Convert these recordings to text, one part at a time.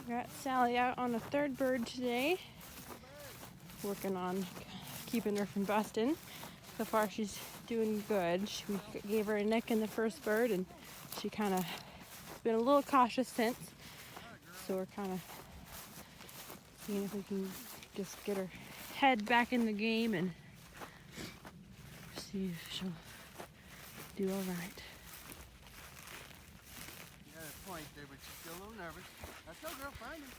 Got Sally out on a third bird today, working on keeping her from busting. So far she's doing good. We gave her a nick in the first bird and she kind of been a little cautious since. So we're kind of seeing if we can just get her head back in the game and see if she'll do all right. You got a point there, but she's still a little nervous. Let's go, girl, find him.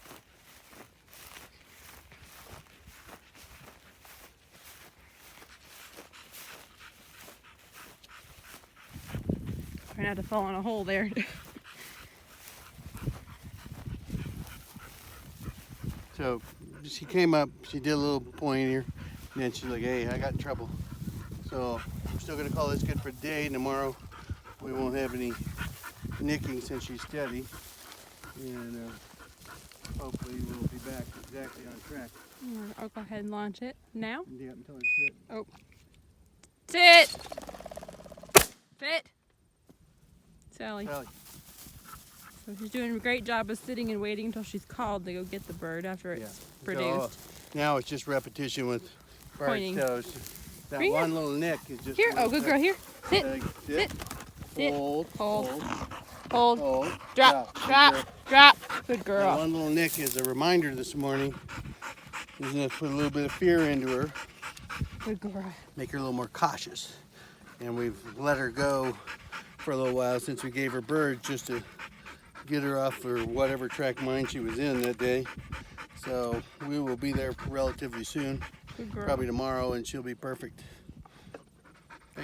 Try not to fall in a hole there. So she came up, she did a little point here, and then she's like, hey, I got in trouble. So I'm still gonna call this good for today. Tomorrow we won't have any nicking since she's steady. And hopefully we'll be back exactly on track. I'll go ahead and launch it now. Yeah, until it's sit. Oh. Sit! Sit! Sally. Sally. So she's doing a great job of sitting and waiting until she's called to go get the bird after it's produced. So, now it's just repetition with Pointing. toes. That Bring one little nick is just Here, oh, good girl, here. Sit, sit, sit, hold, hold, hold, hold, drop, Good girl. drop. Good That girl. one little nick is a reminder this morning. He's gonna put a little bit of fear into her, Good girl. make her a little more cautious. And we've let her go for a little while since we gave her birds just to get her off or whatever track mine she was in that day. So we will be there relatively soon, Good girl. probably tomorrow, and she'll be perfect.